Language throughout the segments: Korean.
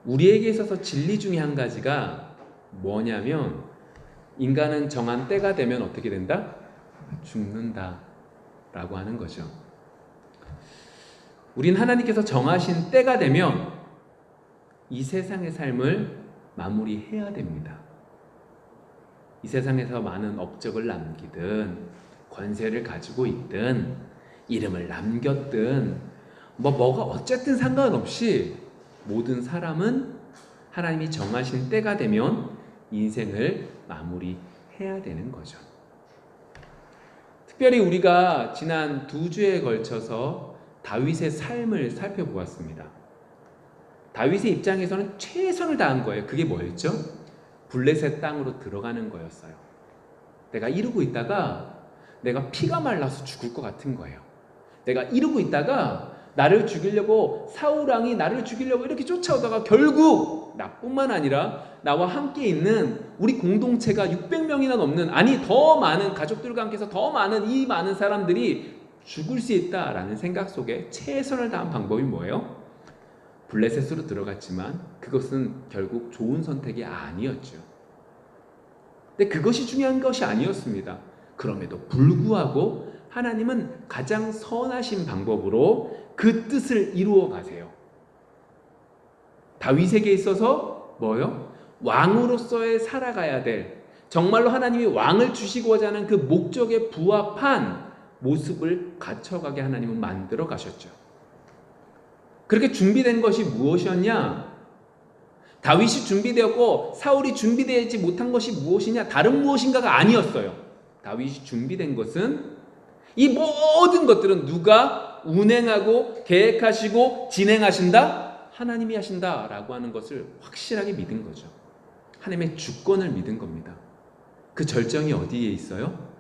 우리에게 있어서 진리 중에 한 가지가 뭐냐면 인간은 정한 때가 되면 어떻게 된다? 죽는다 라고 하는 거죠. 우린 하나님께서 정하신 때가 되면 이 세상의 삶을 마무리해야 됩니다. 이 세상에서 많은 업적을 남기든 권세를 가지고 있든 이름을 남겼든 뭐가 어쨌든 상관없이 모든 사람은 하나님이 정하신 때가 되면 인생을 마무리해야 되는 거죠. 특별히 우리가 지난 2주에 걸쳐서 다윗의 삶을 살펴보았습니다. 다윗의 입장에서는 최선을 다한 거예요. 그게 뭐였죠? 블레셋 땅으로 들어가는 거였어요. 내가 이러고 있다가 내가 피가 말라서 죽을 것 같은 거예요. 내가 이러고 있다가 나를 죽이려고 사울 왕이 나를 죽이려고 이렇게 쫓아오다가 결국 나뿐만 아니라 나와 함께 있는 우리 공동체가 600명이나 넘는, 아니 더 많은 가족들과 함께해서 더 많은 이 많은 사람들이 죽을 수 있다라는 생각 속에 최선을 다한 방법이 뭐예요? 블레셋으로 들어갔지만 그것은 결국 좋은 선택이 아니었죠. 근데 그것이 중요한 것이 아니었습니다. 그럼에도 불구하고 하나님은 가장 선하신 방법으로 그 뜻을 이루어 가세요. 다윗에게 있어서 뭐요? 왕으로서의 살아가야 될, 정말로 하나님이 왕을 주시고자 하는 그 목적에 부합한 모습을 갖춰가게 하나님은 만들어 가셨죠. 그렇게 준비된 것이 무엇이었냐? 다윗이 준비되었고 사울이 준비되지 못한 것이 무엇이냐? 다른 무엇인가가 아니었어요. 다윗이 준비된 것은 이 모든 것들은 누가 운행하고 계획하시고 진행하신다? 하나님이 하신다라고 하는 것을 확실하게 믿은 거죠. 하나님의 주권을 믿은 겁니다. 그 절정이 어디에 있어요?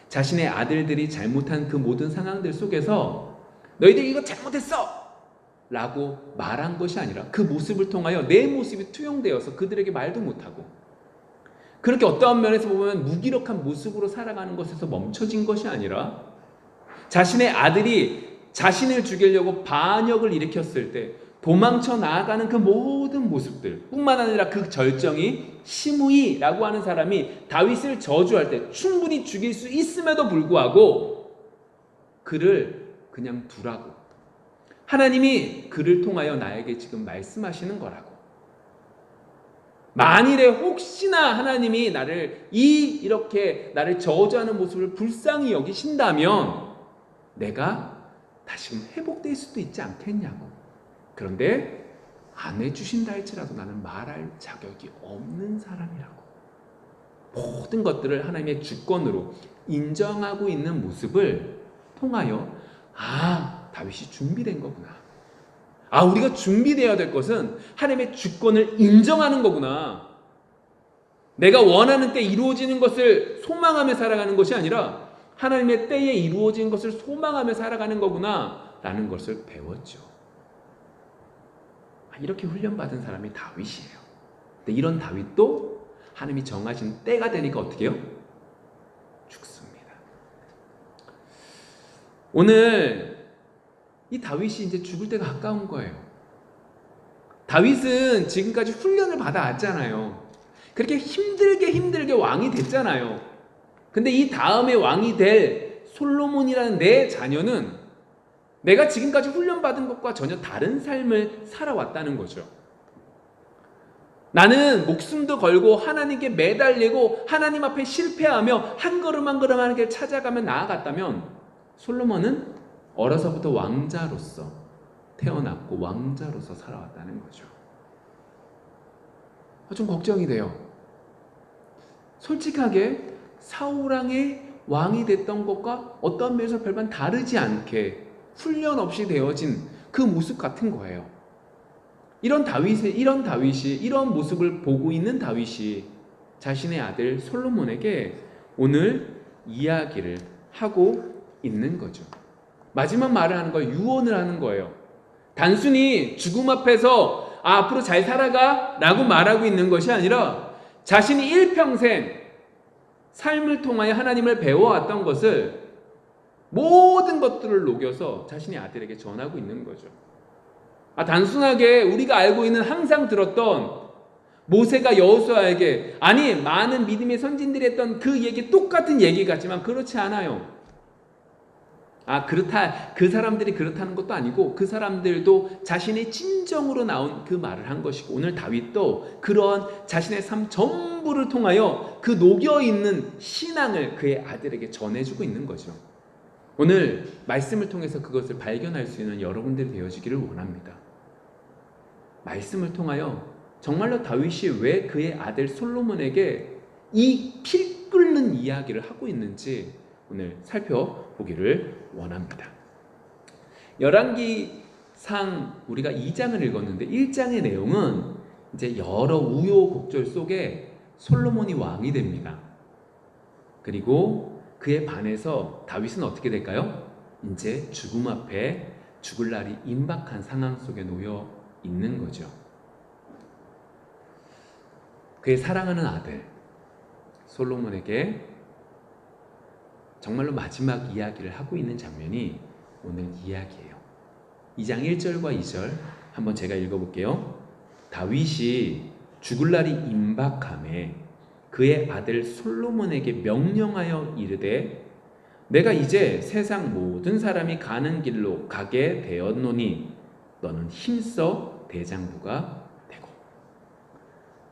자신의 아들들이 잘못한 그 모든 상황들 속에서 너희들 이거 잘못했어! 라고 말한 것이 아니라 그 모습을 통하여 내 모습이 투영되어서 그들에게 말도 못하고, 그렇게 어떠한 면에서 보면 무기력한 모습으로 살아가는 것에서 멈춰진 것이 아니라 자신의 아들이 자신을 죽이려고 반역을 일으켰을 때 도망쳐 나아가는 그 모든 모습들 뿐만 아니라 그 절정이 시므이라고 하는 사람이 다윗을 저주할 때 충분히 죽일 수 있음에도 불구하고 그를 그냥 두라고, 하나님이 그를 통하여 나에게 지금 말씀하시는 거라고, 만일에 혹시나 하나님이 이렇게 나를 저주하는 모습을 불쌍히 여기신다면 내가 다시금 회복될 수도 있지 않겠냐고. 그런데 안 해주신다 할지라도 나는 말할 자격이 없는 사람이라고. 모든 것들을 하나님의 주권으로 인정하고 있는 모습을 통하여 다윗이 준비된 거구나. 우리가 준비되어야 될 것은 하나님의 주권을 인정하는 거구나. 내가 원하는 때 이루어지는 것을 소망하며 살아가는 것이 아니라 하나님의 때에 이루어진 것을 소망하며 살아가는 거구나 라는 것을 배웠죠. 이렇게 훈련받은 사람이 다윗이에요. 근데 이런 다윗도 하나님이 정하신 때가 되니까 어떻게 해요? 죽습니다. 오늘 이 다윗이 이제 죽을 때가 가까운 거예요. 다윗은 지금까지 훈련을 받아왔잖아요. 그렇게 힘들게 왕이 됐잖아요. 근데 이 다음에 왕이 될 솔로몬이라는 내 자녀는 내가 지금까지 훈련받은 것과 전혀 다른 삶을 살아왔다는 거죠. 나는 목숨도 걸고 하나님께 매달리고 하나님 앞에 실패하며 한 걸음 한 걸음 하는 길 찾아가며 나아갔다면, 솔로몬은 어려서부터 왕자로서 태어났고 왕자로서 살아왔다는 거죠. 좀 걱정이 돼요. 솔직하게 사울왕의 왕이 됐던 것과 어떤 면에서 별반 다르지 않게 훈련 없이 되어진 그 모습 같은 거예요. 이런 모습을 보고 있는 다윗이 자신의 아들 솔로몬에게 오늘 이야기를 하고 있는 거죠. 마지막 말을 하는 거예요. 유언을 하는 거예요. 단순히 죽음 앞에서 앞으로 잘 살아가 라고 말하고 있는 것이 아니라 자신이 일평생 삶을 통하여 하나님을 배워왔던 것을, 모든 것들을 녹여서 자신의 아들에게 전하고 있는 거죠. 단순하게 우리가 알고 있는 항상 들었던 모세가 여호수아에게 아니 많은 믿음의 선진들이 했던 그 얘기 똑같은 얘기 같지만 그렇지 않아요. 그렇다 그 사람들이 그렇다는 것도 아니고 그 사람들도 자신의 진정으로 나온 그 말을 한 것이고 오늘 다윗도 그런 자신의 삶 전부를 통하여 그 녹여있는 신앙을 그의 아들에게 전해주고 있는 거죠. 오늘 말씀을 통해서 그것을 발견할 수 있는 여러분들이 되어지기를 원합니다. 말씀을 통하여 정말로 다윗이 왜 그의 아들 솔로몬에게 이 피 끓는 이야기를 하고 있는지 오늘 살펴보기를 원합니다. 열왕기상 우리가 2장을 읽었는데 1장의 내용은 이제 여러 우여곡절 속에 솔로몬이 왕이 됩니다. 그리고 그에 반해서 다윗은 어떻게 될까요? 이제 죽음 앞에 죽을 날이 임박한 상황 속에 놓여 있는 거죠. 그의 사랑하는 아들 솔로몬에게 정말로 마지막 이야기를 하고 있는 장면이 오늘 이야기예요. 2장 1절과 2절 한번 제가 읽어볼게요. 다윗이 죽을 날이 임박함에 그의 아들 솔로몬에게 명령하여 이르되 내가 이제 세상 모든 사람이 가는 길로 가게 되었노니 너는 힘써 대장부가 되고.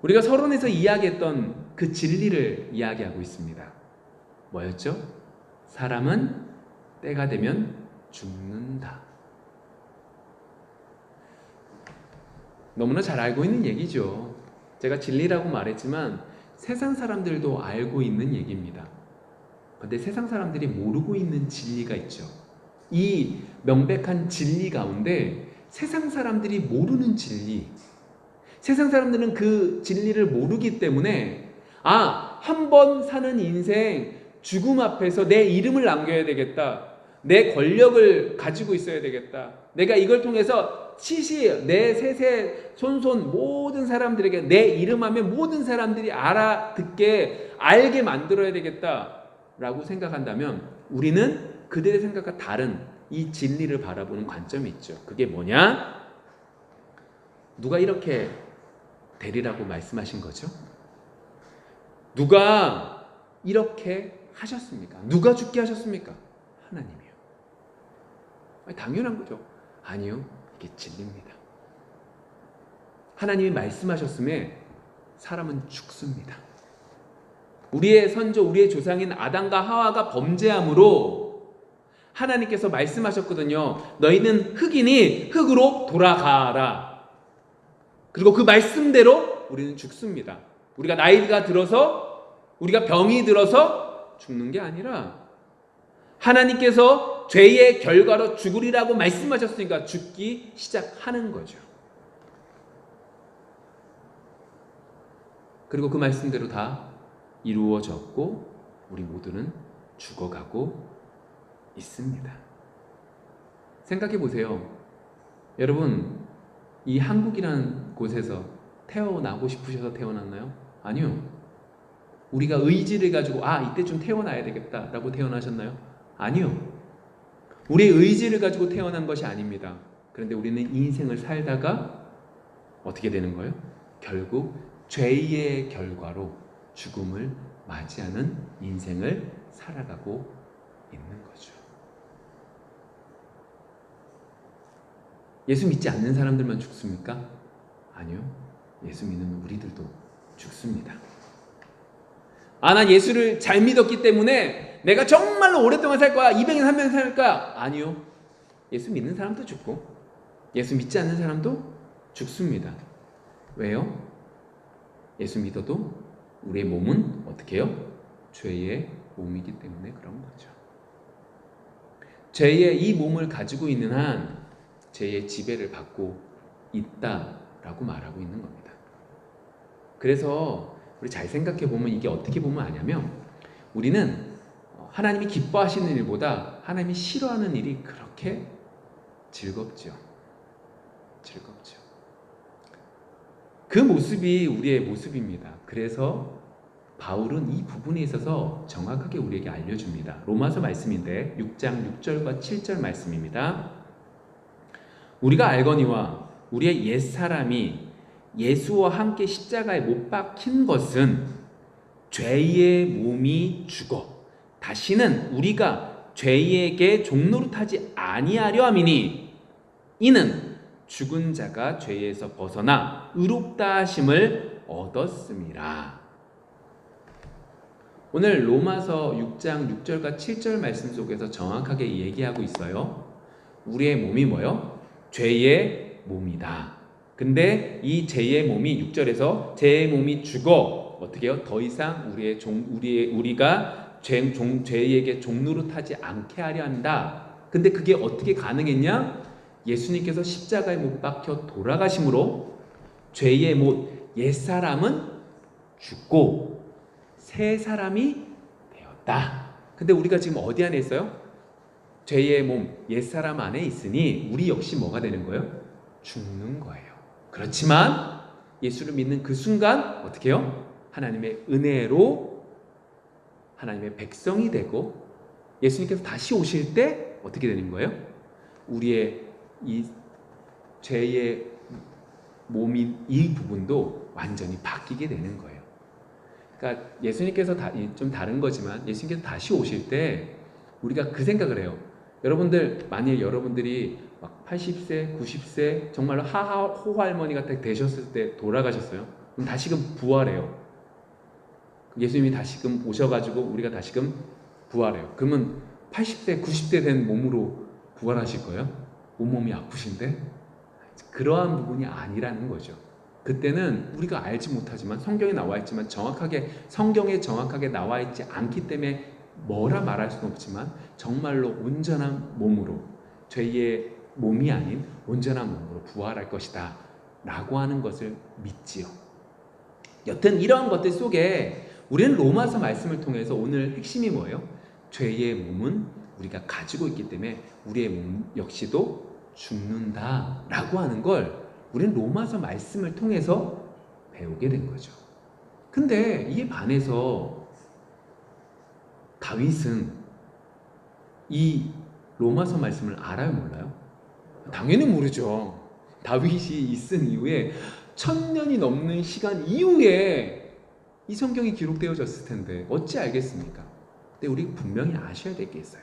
우리가 서론에서 이야기했던 그 진리를 이야기하고 있습니다. 뭐였죠? 사람은 때가 되면 죽는다. 너무나 잘 알고 있는 얘기죠. 제가 진리라고 말했지만 세상 사람들도 알고 있는 얘기입니다. 그런데 세상 사람들이 모르고 있는 진리가 있죠. 이 명백한 진리 가운데 세상 사람들이 모르는 진리, 세상 사람들은 그 진리를 모르기 때문에 한 번 사는 인생 죽음 앞에서 내 이름을 남겨야 되겠다, 내 권력을 가지고 있어야 되겠다, 내가 이걸 통해서 내 세세 손손 모든 사람들에게 내 이름하면 모든 사람들이 알아듣게 알게 만들어야 되겠다 라고 생각한다면 우리는 그들의 생각과 다른 이 진리를 바라보는 관점이 있죠. 그게 뭐냐? 누가 이렇게 되리라고 말씀하신 거죠? 누가 이렇게 하셨습니까? 누가 죽게 하셨습니까? 하나님이요. 당연한 거죠. 아니요, 이게 진리입니다. 하나님이 말씀하셨음에 사람은 죽습니다. 우리의 선조, 우리의 조상인 아담과 하와가 범죄함으로 하나님께서 말씀하셨거든요. 너희는 흙이니 흙으로 돌아가라. 그리고 그 말씀대로 우리는 죽습니다. 우리가 나이가 들어서, 우리가 병이 들어서 죽는 게 아니라 하나님께서 죄의 결과로 죽으리라고 말씀하셨으니까 죽기 시작하는 거죠. 그리고 그 말씀대로 다 이루어졌고 우리 모두는 죽어가고 있습니다. 생각해 보세요. 여러분, 이 한국이라는 곳에서 태어나고 싶으셔서 태어났나요? 아니요. 우리가 의지를 가지고 이때쯤 태어나야 되겠다라고 태어나셨나요? 아니요. 우리의 의지를 가지고 태어난 것이 아닙니다. 그런데 우리는 인생을 살다가 어떻게 되는 거예요? 결국 죄의 결과로 죽음을 맞이하는 인생을 살아가고 있는 거죠. 예수 믿지 않는 사람들만 죽습니까? 아니요. 예수 믿는 우리들도 죽습니다. 난 예수를 잘 믿었기 때문에 내가 정말로 오랫동안 살 거야, 200년, 300년 살 거야. 아니요. 예수 믿는 사람도 죽고 예수 믿지 않는 사람도 죽습니다. 왜요? 예수 믿어도 우리의 몸은 어떻게 해요? 죄의 몸이기 때문에 그런 거죠. 죄의 이 몸을 가지고 있는 한 죄의 지배를 받고 있다라고 말하고 있는 겁니다. 그래서 우리 잘 생각해 보면 이게 어떻게 보면 아냐면 우리는 하나님이 기뻐하시는 일보다 하나님이 싫어하는 일이 그렇게 즐겁죠. 그 모습이 우리의 모습입니다. 그래서 바울은 이 부분에 있어서 정확하게 우리에게 알려줍니다. 로마서 말씀인데 6장 6절과 7절 말씀입니다. 우리가 알거니와 우리의 옛사람이 예수와 함께 십자가에 못 박힌 것은 죄의 몸이 죽어 다시는 우리가 죄에게 종노릇하지 아니하려 함이니 이는 죽은 자가 죄에서 벗어나 의롭다 하심을 얻었음이라. 오늘 로마서 6장 6절과 7절 말씀 속에서 정확하게 얘기하고 있어요. 우리의 몸이 뭐요? 죄의 몸이다. 근데 이 죄의 몸이 6절에서 죄의 몸이 죽어 어떻게 해요? 더 이상 우리가 죄에게 종노릇하지 않게 하려 한다. 근데 그게 어떻게 가능했냐? 예수님께서 십자가에 못 박혀 돌아가심으로 죄의 옛사람은 죽고 새 사람이 되었다. 근데 우리가 지금 어디 안에 있어요? 죄의 몸, 옛사람 안에 있으니 우리 역시 뭐가 되는 거예요? 죽는 거예요. 그렇지만 예수를 믿는 그 순간 어떻게 해요? 하나님의 은혜로 하나님의 백성이 되고 예수님께서 다시 오실 때 어떻게 되는 거예요? 우리의 이 죄의 몸인 이 부분도 완전히 바뀌게 되는 거예요. 그러니까 예수님께서 좀 다른 거지만 예수님께서 다시 오실 때 우리가 그 생각을 해요. 여러분들 만일 여러분들이 막 80세, 90세 정말로 호할머니가 되셨을 때 돌아가셨어요. 그럼 다시금 부활해요. 예수님이 다시금 오셔가지고 우리가 다시금 부활해요. 그러면 80세, 90세 된 몸으로 부활하실 거예요? 온몸이 아프신데? 그러한 부분이 아니라는 거죠. 그때는 우리가 알지 못하지만 성경에 나와 있지만 성경에 정확하게 나와 있지 않기 때문에 뭐라 말할 수는 없지만 정말로 온전한 몸으로 죄의 몸이 아닌 온전한 몸으로 부활할 것이다 라고 하는 것을 믿지요. 여튼 이러한 것들 속에 우리는 로마서 말씀을 통해서 오늘 핵심이 뭐예요? 죄의 몸은 우리가 가지고 있기 때문에 우리의 몸 역시도 죽는다 라고 하는 걸 우리는 로마서 말씀을 통해서 배우게 된 거죠. 근데 이에 반해서 다윗은 이 로마서 말씀을 알아요, 몰라요? 당연히 모르죠. 다윗이 있은 이후에 1000년이 넘는 시간 이후에 이 성경이 기록되어졌을 텐데 어찌 알겠습니까? 근데 우리 분명히 아셔야 될 게 있어요.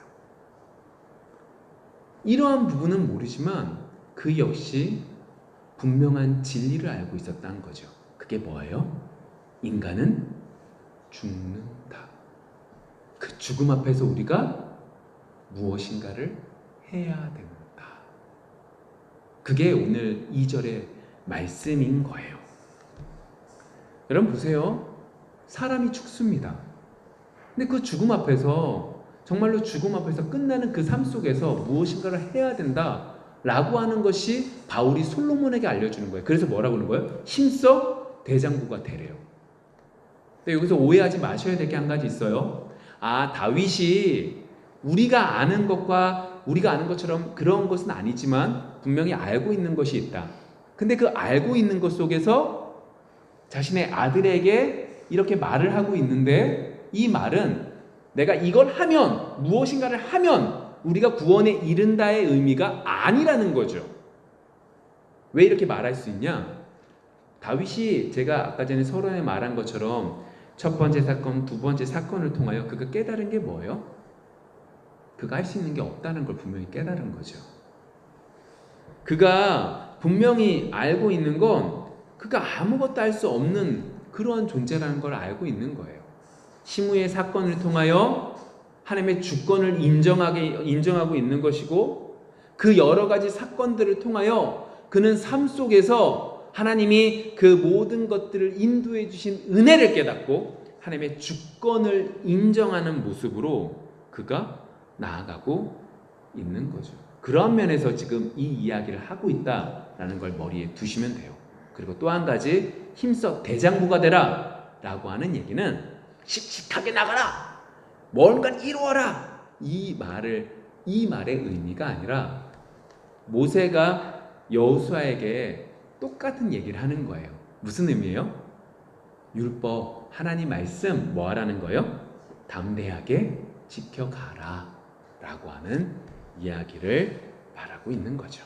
이러한 부분은 모르지만 그 역시 분명한 진리를 알고 있었다는 거죠. 그게 뭐예요? 인간은 죽는다. 그 죽음 앞에서 우리가 무엇인가를 해야 된다. 그게 오늘 2절의 말씀인 거예요. 여러분 보세요. 사람이 죽습니다. 근데 그 죽음 앞에서 정말로 죽음 앞에서 끝나는 그 삶 속에서 무엇인가를 해야 된다 라고 하는 것이 바울이 솔로몬에게 알려주는 거예요. 그래서 뭐라고 하는 거예요? 힘써 대장부가 되래요. 근데 여기서 오해하지 마셔야 될 게 한 가지 있어요. 다윗이 우리가 아는 것처럼 그런 것은 아니지만 분명히 알고 있는 것이 있다. 근데 그 알고 있는 것 속에서 자신의 아들에게 이렇게 말을 하고 있는데 이 말은 내가 이걸 하면 무엇인가를 하면 우리가 구원에 이른다의 의미가 아니라는 거죠. 왜 이렇게 말할 수 있냐? 다윗이 제가 아까 전에 서론에 말한 것처럼 첫 번째 사건, 두 번째 사건을 통하여 그가 깨달은 게 뭐예요? 그가 할 수 있는 게 없다는 걸 분명히 깨달은 거죠. 그가 분명히 알고 있는 건 그가 아무것도 할 수 없는 그러한 존재라는 걸 알고 있는 거예요. 시므의 사건을 통하여 하나님의 주권을 인정하고 있는 것이고 그 여러 가지 사건들을 통하여 그는 삶 속에서 하나님이 그 모든 것들을 인도해 주신 은혜를 깨닫고 하나님의 주권을 인정하는 모습으로 그가 나아가고 있는 거죠. 그런 면에서 지금 이 이야기를 하고 있다라는 걸 머리에 두시면 돼요. 그리고 또 한 가지 힘써 대장부가 되라 라고 하는 얘기는 씩씩하게 나가라 뭔가를 이루어라 이 말의 의미가 아니라 모세가 여호수아에게 똑같은 얘기를 하는 거예요. 무슨 의미예요? 율법 하나님 말씀 뭐 하라는 거예요? 담대하게 지켜가라 라고 하는 이야기를 말하고 있는 거죠.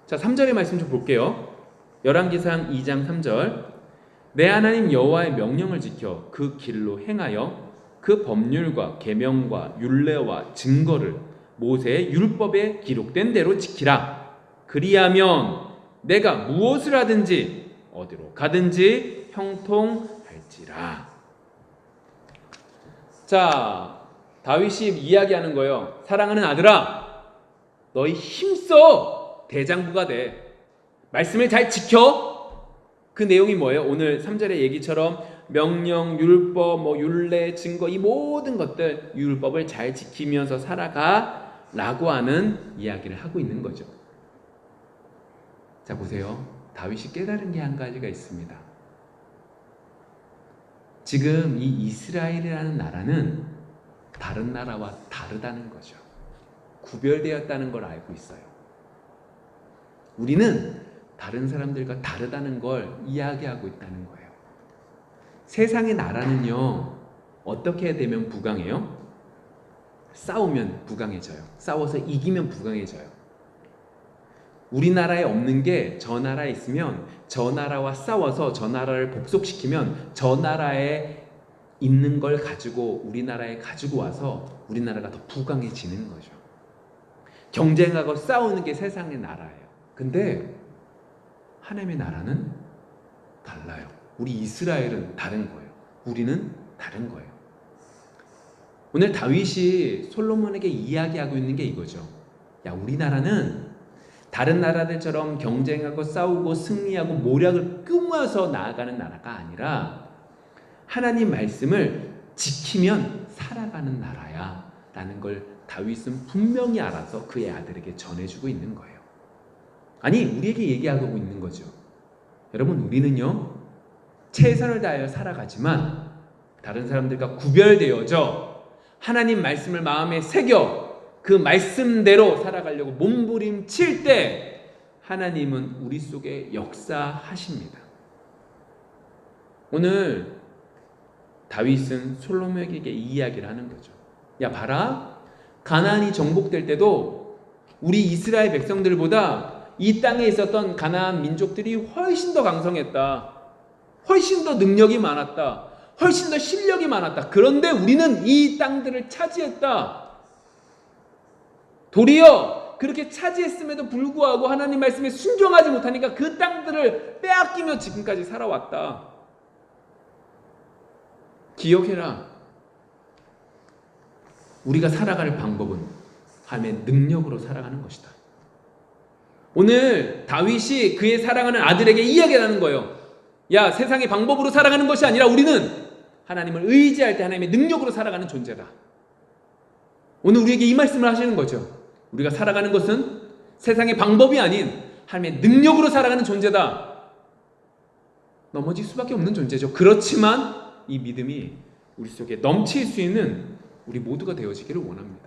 자, 3절의 말씀 좀 볼게요. 열왕기상 2장 3절. 내 하나님 여호와의 명령을 지켜 그 길로 행하여 그 법률과 계명과 율례와 증거를 모세의 율법에 기록된 대로 지키라. 그리하면 내가 무엇을 하든지 어디로 가든지 형통할지라. 자, 다윗이 이야기하는 거예요. 사랑하는 아들아, 너희 힘써 대장부가 돼. 말씀을 잘 지켜. 그 내용이 뭐예요? 오늘 3절의 얘기처럼 명령, 율법, 율례, 증거, 이 모든 것들, 율법을 잘 지키면서 살아가 라고 하는 이야기를 하고 있는 거죠. 자, 보세요. 다윗이 깨달은 게 한 가지가 있습니다. 지금 이 이스라엘이라는 나라는 다른 나라와 다르다는 거죠. 구별되었다는 걸 알고 있어요. 우리는 다른 사람들과 다르다는 걸 이야기하고 있다는 거예요. 세상의 나라는요, 어떻게 되면 부강해요? 싸우면 부강해져요. 싸워서 이기면 부강해져요. 우리나라에 없는 게 저 나라에 있으면 저 나라와 싸워서 저 나라를 복속시키면 저 나라에 있는 걸 가지고 우리나라에 가지고 와서 우리나라가 더 부강해지는 거죠. 경쟁하고 싸우는 게 세상의 나라예요. 근데 하나님의 나라는 달라요. 우리 이스라엘은 다른 거예요. 우리는 다른 거예요. 오늘 다윗이 솔로몬에게 이야기하고 있는 게 이거죠. 야, 우리나라는 다른 나라들처럼 경쟁하고 싸우고 승리하고 모략을 뿜어서 나아가는 나라가 아니라 하나님 말씀을 지키면 살아가는 나라야 라는 걸 다윗은 분명히 알아서 그의 아들에게 전해주고 있는 거예요. 아니, 우리에게 얘기하고 있는 거죠. 여러분, 우리는요, 최선을 다하여 살아가지만 다른 사람들과 구별되어져 하나님 말씀을 마음에 새겨 그 말씀대로 살아가려고 몸부림칠 때 하나님은 우리 속에 역사하십니다. 오늘 다윗은 솔로몬에게 이 이야기를 하는 거죠. 야, 봐라, 가나안이 정복될 때도 우리 이스라엘 백성들보다 이 땅에 있었던 가나안 민족들이 훨씬 더 강성했다. 훨씬 더 능력이 많았다. 훨씬 더 실력이 많았다. 그런데 우리는 이 땅들을 차지했다. 도리어 그렇게 차지했음에도 불구하고 하나님 말씀에 순종하지 못하니까 그 땅들을 빼앗기며 지금까지 살아왔다. 기억해라. 우리가 살아갈 방법은 하나님의 능력으로 살아가는 것이다. 오늘 다윗이 그의 사랑하는 아들에게 이야기하는 거예요. 야, 세상의 방법으로 살아가는 것이 아니라 우리는 하나님을 의지할 때 하나님의 능력으로 살아가는 존재다. 오늘 우리에게 이 말씀을 하시는 거죠. 우리가 살아가는 것은 세상의 방법이 아닌 하나님의 능력으로 살아가는 존재다. 넘어질 수밖에 없는 존재죠. 그렇지만 이 믿음이 우리 속에 넘칠 수 있는 우리 모두가 되어지기를 원합니다.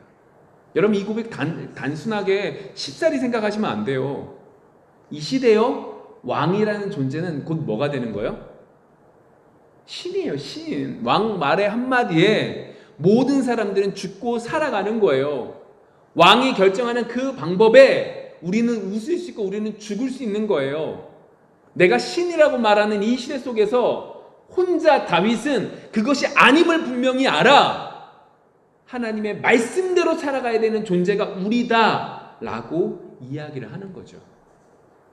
여러분, 이 고백 단순하게 쉽사리 생각하시면 안 돼요. 이 시대요, 왕이라는 존재는 곧 뭐가 되는 거예요? 신이에요, 신. 왕 말의 한마디에 모든 사람들은 죽고 살아가는 거예요. 왕이 결정하는 그 방법에 우리는 웃을 수 있고 우리는 죽을 수 있는 거예요. 내가 신이라고 말하는 이 시대 속에서 혼자 다윗은 그것이 아님을 분명히 알아. 하나님의 말씀대로 살아가야 되는 존재가 우리다 라고 이야기를 하는 거죠.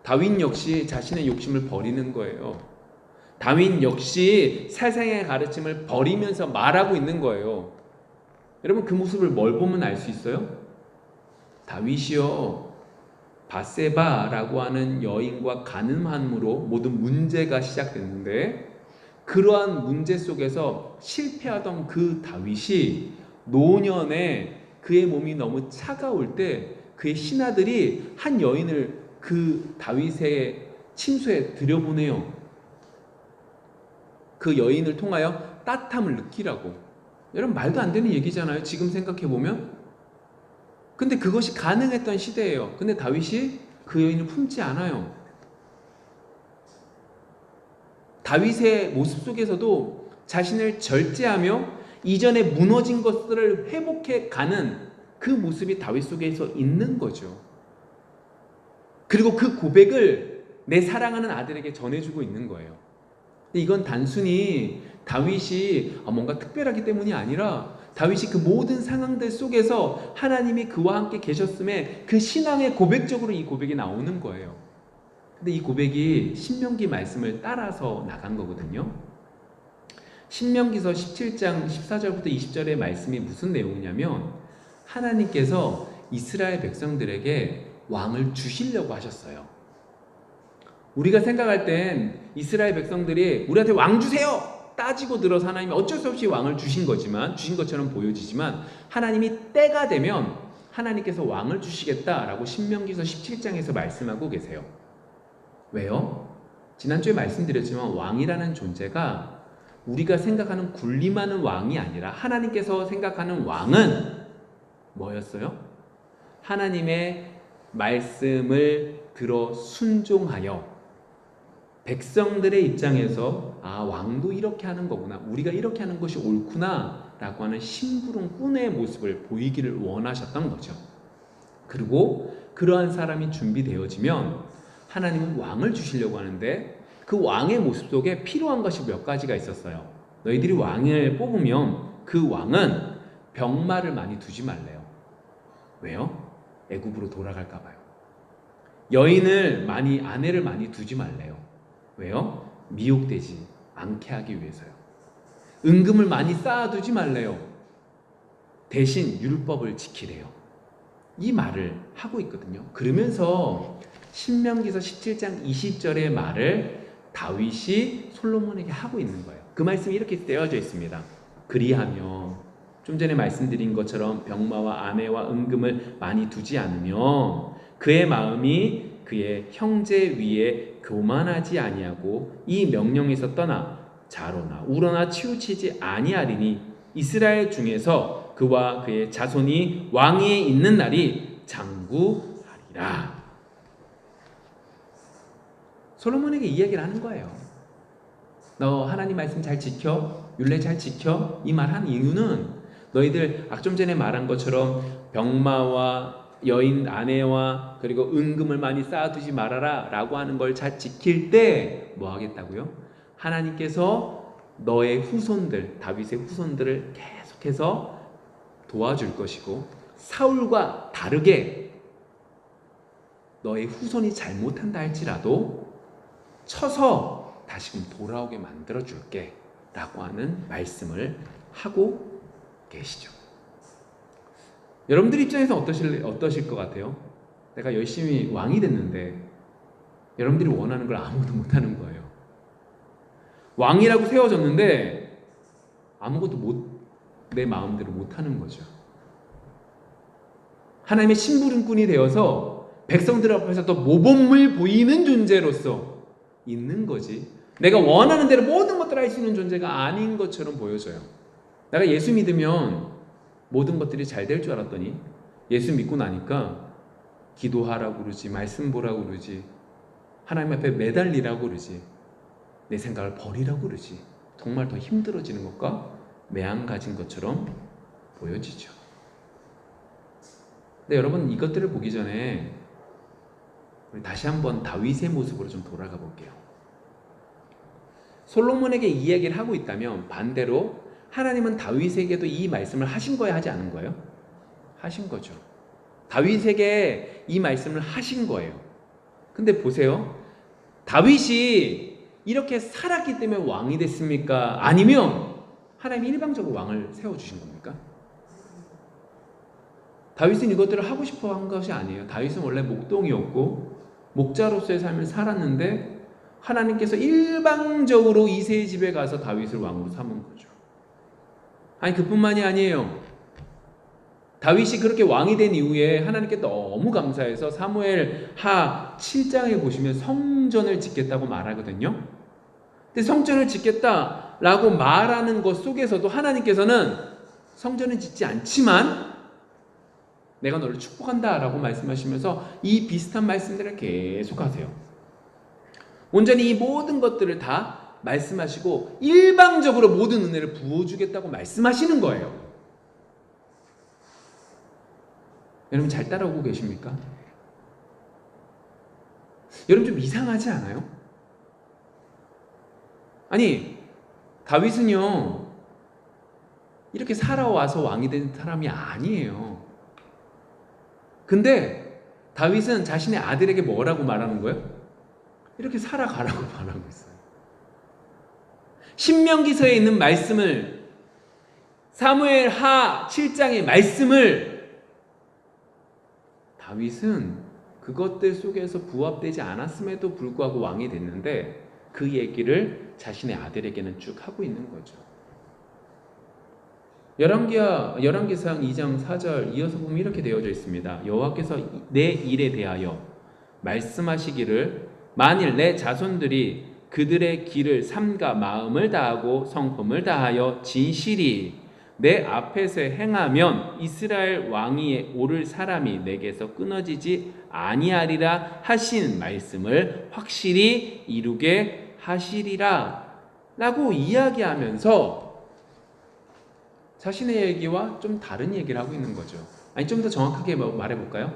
다윗 역시 자신의 욕심을 버리는 거예요. 다윗 역시 세상의 가르침을 버리면서 말하고 있는 거예요. 여러분, 그 모습을 뭘 보면 알 수 있어요? 다윗이요, 밧세바라고 하는 여인과 간음함으로 모든 문제가 시작됐는데 그러한 문제 속에서 실패하던 그 다윗이 노년에 그의 몸이 너무 차가울 때 그의 신하들이 한 여인을 그 다윗의 침소에 들여보내요. 그 여인을 통하여 따뜻함을 느끼라고. 여러분, 말도 안 되는 얘기잖아요, 지금 생각해보면. 근데 그것이 가능했던 시대예요. 근데 다윗이 그 여인을 품지 않아요. 다윗의 모습 속에서도 자신을 절제하며 이전에 무너진 것들을 회복해 가는 그 모습이 다윗 속에서 있는 거죠. 그리고 그 고백을 내 사랑하는 아들에게 전해주고 있는 거예요. 근데 이건 단순히 다윗이 뭔가 특별하기 때문이 아니라 다윗이 그 모든 상황들 속에서 하나님이 그와 함께 계셨음에 그 신앙의 고백적으로 이 고백이 나오는 거예요. 근데 이 고백이 신명기 말씀을 따라서 나간 거거든요. 신명기서 17장 14절부터 20절의 말씀이 무슨 내용이냐면 하나님께서 이스라엘 백성들에게 왕을 주시려고 하셨어요. 우리가 생각할 땐 이스라엘 백성들이 우리한테 왕 주세요! 따지고 들어서 하나님이 어쩔 수 없이 왕을 주신 것처럼 보여지지만 하나님이 때가 되면 하나님께서 왕을 주시겠다라고 신명기서 17장에서 말씀하고 계세요. 왜요? 지난주에 말씀드렸지만 왕이라는 존재가 우리가 생각하는 군림하는 왕이 아니라 하나님께서 생각하는 왕은 뭐였어요? 하나님의 말씀을 들어 순종하여 백성들의 입장에서 왕도 이렇게 하는 거구나, 우리가 이렇게 하는 것이 옳구나 라고 하는 심부름 꾼의 모습을 보이기를 원하셨던 거죠. 그리고 그러한 사람이 준비되어지면 하나님은 왕을 주시려고 하는데 그 왕의 모습 속에 필요한 것이 몇 가지가 있었어요. 너희들이 왕을 뽑으면 그 왕은 병마를 많이 두지 말래요. 왜요? 애굽으로 돌아갈까 봐요. 아내를 많이 두지 말래요. 왜요? 미혹되지 않게 하기 위해서요. 은금을 많이 쌓아두지 말래요. 대신 율법을 지키래요. 이 말을 하고 있거든요. 그러면서 신명기서 17장 20절의 말을 다윗이 솔로몬에게 하고 있는 거예요. 그 말씀이 이렇게 떼어져 있습니다. 그리하며 좀 전에 말씀드린 것처럼 병마와 아내와 은금을 많이 두지 않으며 그의 마음이 그의 형제 위에 교만하지 아니하고 이 명령에서 떠나 자로나 우러나 치우치지 아니하리니 이스라엘 중에서 그와 그의 자손이 왕위에 있는 날이 장구하리라. 솔로몬에게 이 얘기를 하는 거예요. 너 하나님 말씀 잘 지켜, 율례 잘 지켜. 이 말 한 이유는 너희들 좀 전에 말한 것처럼 병마와 여인 아내와 그리고 은금을 많이 쌓아두지 말아라 라고 하는 걸 잘 지킬 때 뭐 하겠다고요? 하나님께서 너의 후손들, 다윗의 후손들을 계속해서 도와줄 것이고 사울과 다르게 너의 후손이 잘못한다 할지라도 쳐서 다시금 돌아오게 만들어줄게 라고 하는 말씀을 하고 계시죠. 여러분들 입장에서 어떠실 것 같아요? 내가 열심히 왕이 됐는데 여러분들이 원하는 걸 아무것도 못하는 거예요. 왕이라고 세워졌는데 아무것도 내 마음대로 못하는 거죠. 하나님의 심부름꾼이 되어서 백성들 앞에서 또 모범을 보이는 존재로서 있는 거지, 내가 원하는 대로 모든 것들을 할 수 있는 존재가 아닌 것처럼 보여져요. 내가 예수 믿으면 모든 것들이 잘 될 줄 알았더니 예수 믿고 나니까 기도하라고 그러지, 말씀 보라고 그러지, 하나님 앞에 매달리라고 그러지, 내 생각을 버리라고 그러지, 정말 더 힘들어지는 것과 매한가진 것처럼 보여지죠. 근데 여러분, 이것들을 보기 전에 우리 다시 한번 다윗의 모습으로 좀 돌아가 볼게요. 솔로몬에게 이 이야기를 하고 있다면 반대로 하나님은 다윗에게도 이 말씀을 하신 거예요, 하지 않은 거예요? 하신 거죠. 다윗에게 이 말씀을 하신 거예요. 근데 보세요, 다윗이 이렇게 살았기 때문에 왕이 됐습니까? 아니면 하나님이 일방적으로 왕을 세워주신 겁니까? 다윗은 이것들을 하고 싶어 한 것이 아니에요. 다윗은 원래 목동이었고 목자로서의 삶을 살았는데 하나님께서 일방적으로 이새의 집에 가서 다윗을 왕으로 삼은 거죠. 아니, 그뿐만이 아니에요. 다윗이 그렇게 왕이 된 이후에 하나님께 너무 감사해서 사무엘 하 7장에 보시면 성전을 짓겠다고 말하거든요. 근데 성전을 짓겠다라고 말하는 것 속에서도 하나님께서는 성전을 짓지 않지만 내가 너를 축복한다 라고 말씀하시면서 이 비슷한 말씀들을 계속 하세요. 온전히 이 모든 것들을 다 말씀하시고 일방적으로 모든 은혜를 부어주겠다고 말씀하시는 거예요. 여러분, 잘 따라오고 계십니까? 여러분 좀 이상하지 않아요? 아니, 다윗은요 이렇게 살아와서 왕이 된 사람이 아니에요. 근데 다윗은 자신의 아들에게 뭐라고 말하는 거예요? 이렇게 살아가라고 말하고 있어요. 신명기서에 있는 말씀을, 사무엘 하 7장의 말씀을 다윗은 그것들 속에서 부합되지 않았음에도 불구하고 왕이 됐는데 그 얘기를 자신의 아들에게는 쭉 하고 있는 거죠. 열왕기상 2장 4절 이어서 보면 이렇게 되어져 있습니다. 여호와께서 내 일에 대하여 말씀하시기를 만일 내 자손들이 그들의 길을 삼가 마음을 다하고 성품을 다하여 진실이 내 앞에서 행하면 이스라엘 왕위에 오를 사람이 내게서 끊어지지 아니하리라 하신 말씀을 확실히 이루게 하시리라 라고 이야기하면서 자신의 얘기와 좀 다른 얘기를 하고 있는 거죠. 아니, 좀 더 정확하게 말해볼까요?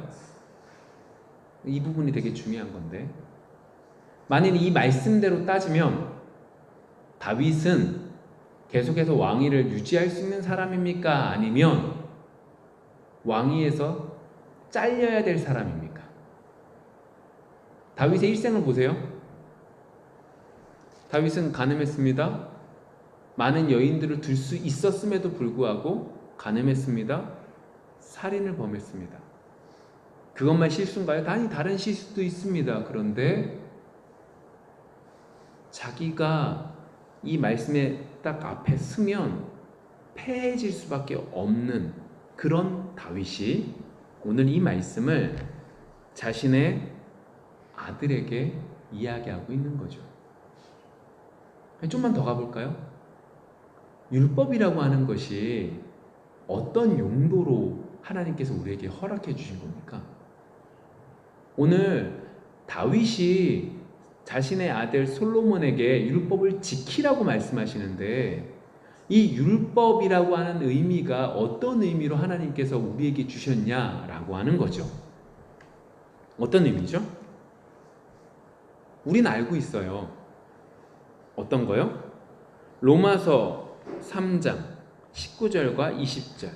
이 부분이 되게 중요한 건데, 만일 이 말씀대로 따지면 다윗은 계속해서 왕위를 유지할 수 있는 사람입니까? 아니면 왕위에서 잘려야 될 사람입니까? 다윗의 일생을 보세요. 다윗은 가늠했습니다. 많은 여인들을 둘 수 있었음에도 불구하고 가늠했습니다. 살인을 범했습니다. 그것만 실수인가요? 다른 실수도 있습니다. 그런데 자기가 이 말씀에 딱 앞에 서면 패해질 수밖에 없는 그런 다윗이 오늘 이 말씀을 자신의 아들에게 이야기하고 있는 거죠. 좀만 더 가볼까요? 율법이라고 하는 것이 어떤 용도로 하나님께서 우리에게 허락해 주신 겁니까? 오늘 다윗이 자신의 아들 솔로몬에게 율법을 지키라고 말씀하시는데 이 율법이라고 하는 의미가 어떤 의미로 하나님께서 우리에게 주셨냐라고 하는 거죠. 어떤 의미죠? 우린 알고 있어요. 어떤 거요? 로마서 3장 19절과 20절.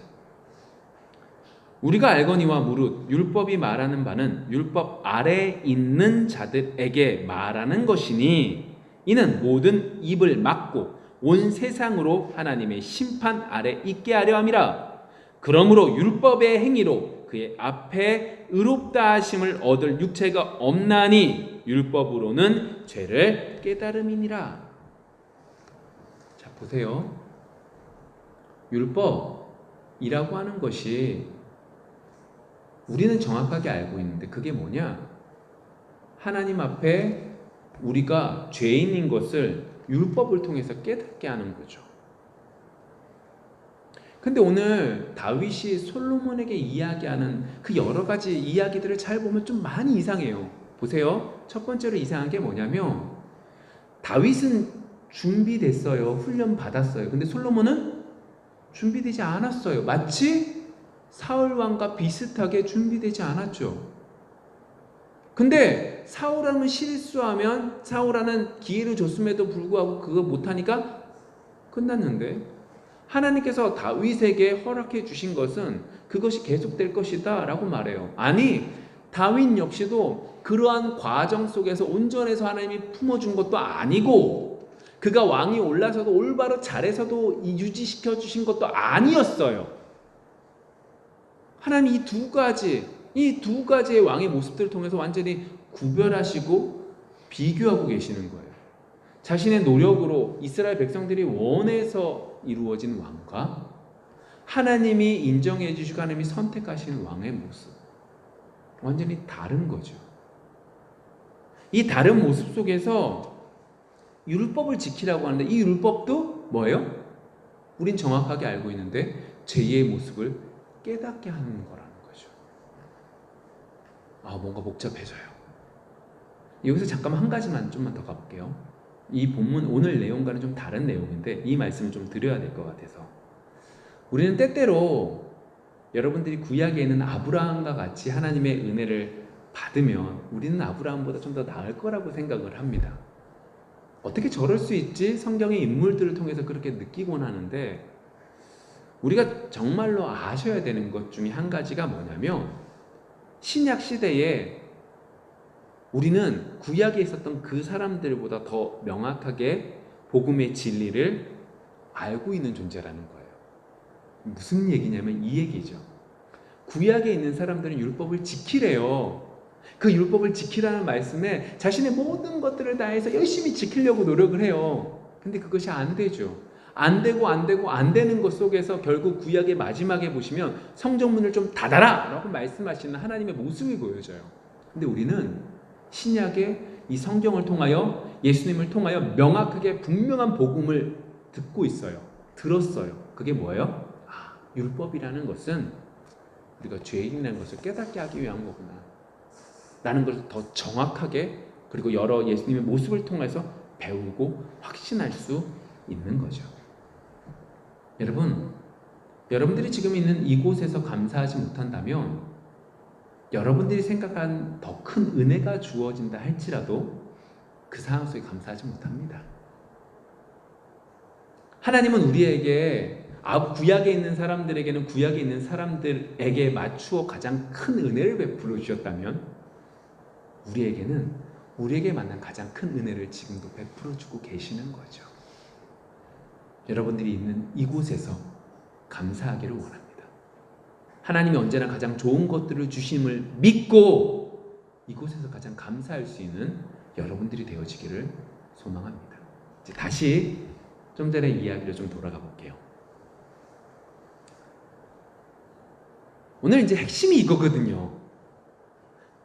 우리가 알거니와 무릇 율법이 말하는 바는 율법 아래에 있는 자들에게 말하는 것이니 이는 모든 입을 막고 온 세상으로 하나님의 심판 아래 있게 하려 함이라. 그러므로 율법의 행위로 그의 앞에 의롭다 하심을 얻을 육체가 없나니 율법으로는 죄를 깨달음이니라. 자, 보세요. 율법이라고 하는 것이 우리는 정확하게 알고 있는데 그게 뭐냐? 하나님 앞에 우리가 죄인인 것을 율법을 통해서 깨닫게 하는 거죠. 근데 오늘 다윗이 솔로몬에게 이야기하는 그 여러 가지 이야기들을 잘 보면 좀 많이 이상해요. 보세요. 첫 번째로 이상한 게 뭐냐면 다윗은 준비됐어요. 훈련 받았어요. 근데 솔로몬은 준비되지 않았어요. 마치 사울 왕과 비슷하게 준비되지 않았죠. 근데 사울왕은 실수하면 사울왕은 기회를 줬음에도 불구하고 그거 못하니까 끝났는데 하나님께서 다윗에게 허락해 주신 것은 그것이 계속될 것이다 라고 말해요. 아니, 다윗 역시도 그러한 과정 속에서 온전해서 하나님이 품어준 것도 아니고 그가 왕이 올라서도 올바로 잘해서도 유지시켜 주신 것도 아니었어요. 하나님 이 두 가지의 왕의 모습들을 통해서 완전히 구별하시고 비교하고 계시는 거예요. 자신의 노력으로 이스라엘 백성들이 원해서 이루어진 왕과 하나님이 인정해 주시고 하나님이 선택하신 왕의 모습, 완전히 다른 거죠. 이 다른 모습 속에서 율법을 지키라고 하는데 이 율법도 뭐예요? 우린 정확하게 알고 있는데 죄의 모습을 깨닫게 하는 거라는 거죠. 뭔가 복잡해져요. 여기서 잠깐만 한 가지만 좀만 더 가볼게요. 이 본문 오늘 내용과는 좀 다른 내용인데 이 말씀을 좀 드려야 될 것 같아서 우리는 때때로 여러분들이 구약에 있는 아브라함과 같이 하나님의 은혜를 받으면 우리는 아브라함보다 좀 더 나을 거라고 생각을 합니다. 어떻게 저럴 수 있지? 성경의 인물들을 통해서 그렇게 느끼곤 하는데, 우리가 정말로 아셔야 되는 것 중에 한 가지가 뭐냐면, 신약 시대에 우리는 구약에 있었던 그 사람들보다 더 명확하게 복음의 진리를 알고 있는 존재라는 거예요. 무슨 얘기냐면 이 얘기죠. 구약에 있는 사람들은 율법을 지키래요. 그 율법을 지키라는 말씀에 자신의 모든 것들을 다해서 열심히 지키려고 노력을 해요. 근데 그것이 안 되죠. 안 되는 것 속에서 결국 구약의 마지막에 보시면 성전문을 좀 닫아라 라고 말씀하시는 하나님의 모습이 보여져요. 근데 우리는 신약의 이 성경을 통하여, 예수님을 통하여 명확하게 분명한 복음을 듣고 있어요. 들었어요. 그게 뭐예요? 율법이라는 것은 우리가 죄인이라는 것을 깨닫게 하기 위한 거구나 라는 것을 더 정확하게, 그리고 여러 예수님의 모습을 통해서 배우고 확신할 수 있는 거죠. 여러분들이 지금 있는 이곳에서 감사하지 못한다면, 여러분들이 생각한 더 큰 은혜가 주어진다 할지라도 그 상황 속에 감사하지 못합니다. 하나님은 우리에게, 구약에 있는 사람들에게는 구약에 있는 사람들에게 맞추어 가장 큰 은혜를 베풀어 주셨다면, 우리에게는 우리에게 맞는 가장 큰 은혜를 지금도 베풀어 주고 계시는 거죠. 여러분들이 있는 이곳에서 감사하기를 원합니다. 하나님이 언제나 가장 좋은 것들을 주심을 믿고 이곳에서 가장 감사할 수 있는 여러분들이 되어지기를 소망합니다. 이제 다시 좀 전의 이야기로 좀 돌아가 볼게요. 오늘 이제 핵심이 이거거든요.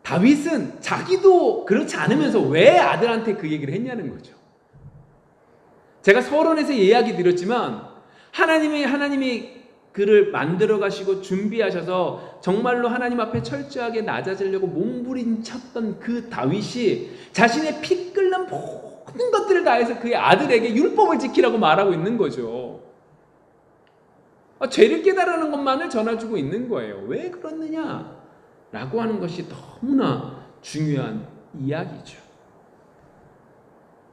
다윗은 자기도 그렇지 않으면서 왜 아들한테 그 얘기를 했냐는 거죠. 제가 서론에서 이야기 드렸지만, 하나님이 그를 만들어 가시고 준비하셔서 정말로 하나님 앞에 철저하게 낮아지려고 몸부림쳤던 그 다윗이 자신의 피 끓는 모든 것들을 다해서 그의 아들에게 율법을 지키라고 말하고 있는 거죠. 죄를 깨달으는 것만을 전해주고 있는 거예요. 왜 그렇느냐? 라고 하는 것이 너무나 중요한 이야기죠.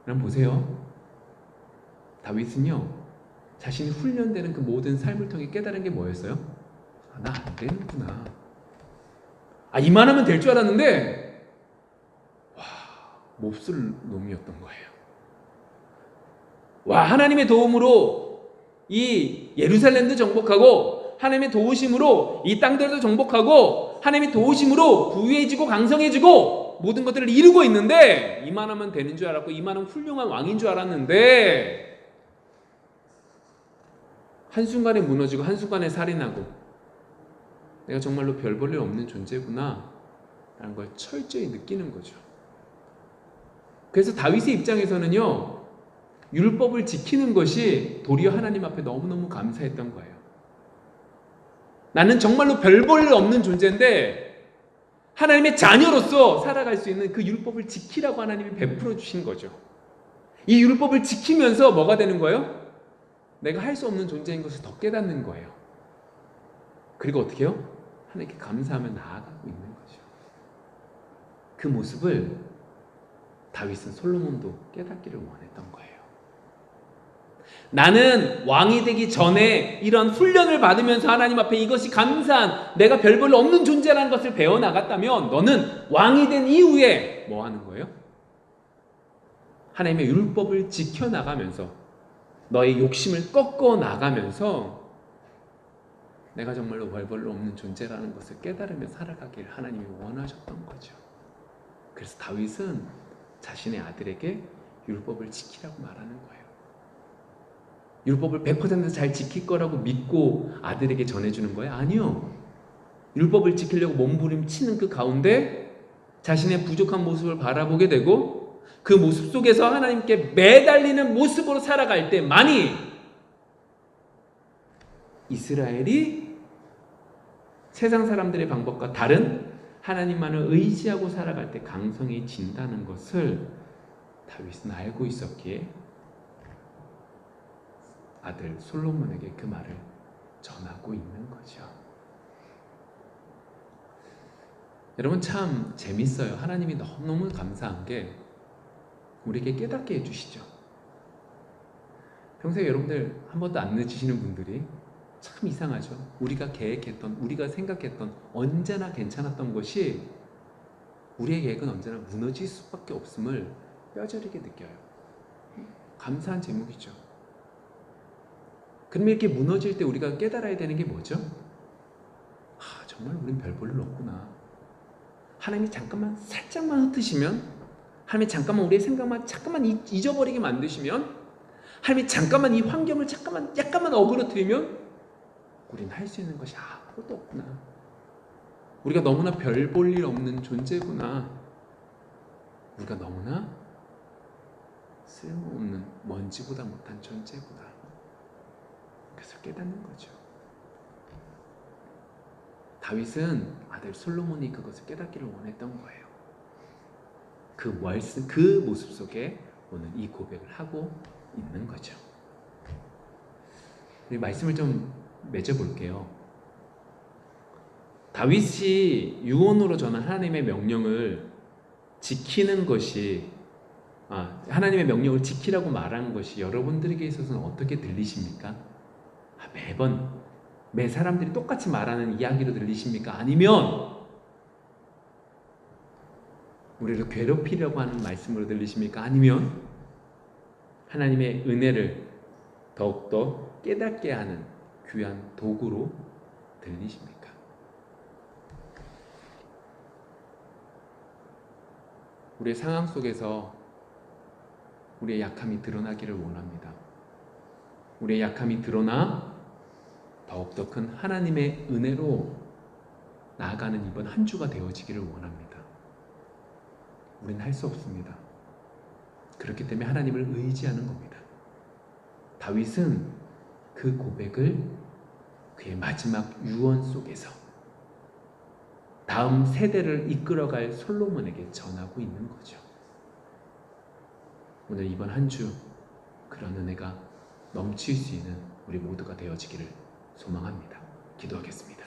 그럼 보세요. 다윗은요, 자신이 훈련되는 그 모든 삶을 통해 깨달은 게 뭐였어요? 나 안 되는구나. 이만하면 될 줄 알았는데, 몹쓸 놈이었던 거예요. 하나님의 도움으로 이 예루살렘도 정복하고, 하나님의 도우심으로 이 땅들도 정복하고, 하나님의 도우심으로 부유해지고 강성해지고 모든 것들을 이루고 있는데, 이만하면 되는 줄 알았고, 이만하면 훌륭한 왕인 줄 알았는데, 한순간에 무너지고 한순간에 살인하고, 내가 정말로 별 볼 일 없는 존재구나 라는 걸 철저히 느끼는 거죠. 그래서 다윗의 입장에서는요, 율법을 지키는 것이 도리어 하나님 앞에 너무너무 감사했던 거예요. 나는 정말로 별 볼 일 없는 존재인데 하나님의 자녀로서 살아갈 수 있는 그 율법을 지키라고 하나님이 베풀어 주신 거죠. 이 율법을 지키면서 뭐가 되는 거예요? 내가 할 수 없는 존재인 것을 더 깨닫는 거예요. 그리고 어떻게 해요? 하나님께 감사하며 나아가고 있는 거죠. 그 모습을 다윗은 솔로몬도 깨닫기를 원했던 거예요. 나는 왕이 되기 전에 이런 훈련을 받으면서 하나님 앞에 이것이 감사한, 내가 별 볼 일 없는 존재라는 것을 배워나갔다면, 너는 왕이 된 이후에 뭐 하는 거예요? 하나님의 율법을 지켜나가면서, 너의 욕심을 꺾어 나가면서 내가 정말로 별 볼 일 없는 존재라는 것을 깨달으며 살아가기를 하나님이 원하셨던 거죠. 그래서 다윗은 자신의 아들에게 율법을 지키라고 말하는 거예요. 율법을 100% 잘 지킬 거라고 믿고 아들에게 전해주는 거예요? 아니요. 율법을 지키려고 몸부림치는 그 가운데 자신의 부족한 모습을 바라보게 되고, 그 모습 속에서 하나님께 매달리는 모습으로 살아갈 때만이 이스라엘이 세상 사람들의 방법과 다른 하나님만을 의지하고 살아갈 때 강성해진다는 것을 다윗은 알고 있었기에 아들 솔로몬에게 그 말을 전하고 있는 거죠. 여러분 참 재밌어요. 하나님이 너무너무 감사한 게 우리에게 깨닫게 해주시죠. 평소에 여러분들 한 번도 안 늦으시는 분들이 참 이상하죠. 우리가 계획했던, 우리가 생각했던 언제나 괜찮았던 것이 우리의 계획은 언제나 무너질 수밖에 없음을 뼈저리게 느껴요. 감사한 제목이죠. 그럼 이렇게 무너질 때 우리가 깨달아야 되는 게 뭐죠? 정말 우린 별 볼 일 없구나. 하나님이 잠깐만 살짝만 흩으시면, 하나님이 잠깐만 우리의 생각만 잠깐만 잊어버리게 만드시면, 하나님이 잠깐만 이 환경을 약간만 어그러뜨리면 우리는 할 수 있는 것이 아무것도 없구나. 우리가 너무나 별 볼 일 없는 존재구나. 우리가 너무나 쓸모없는 먼지보다 못한 존재구나. 그래서 깨닫는 거죠. 다윗은 아들 솔로몬이 그것을 깨닫기를 원했던 거예요. 그 모습 속에 오늘 이 고백을 하고 있는 거죠. 우리 말씀을 좀 맺어볼게요. 다윗이 유언으로 전한 하나님의 명령을 지키는 것이 하나님의 명령을 지키라고 말하는 것이 여러분들에게 있어서는 어떻게 들리십니까? 매 사람들이 똑같이 말하는 이야기로 들리십니까? 아니면 우리를 괴롭히려고 하는 말씀으로 들리십니까? 아니면 하나님의 은혜를 더욱더 깨닫게 하는 귀한 도구로 들리십니까? 우리의 상황 속에서 우리의 약함이 드러나기를 원합니다. 우리의 약함이 드러나 더욱더 큰 하나님의 은혜로 나아가는 이번 한 주가 되어지기를 원합니다. 우리는 할 수 없습니다. 그렇기 때문에 하나님을 의지하는 겁니다. 다윗은 그 고백을 그의 마지막 유언 속에서 다음 세대를 이끌어갈 솔로몬에게 전하고 있는 거죠. 오늘 이번 한 주 그런 은혜가 넘칠 수 있는 우리 모두가 되어지기를 소망합니다. 기도하겠습니다.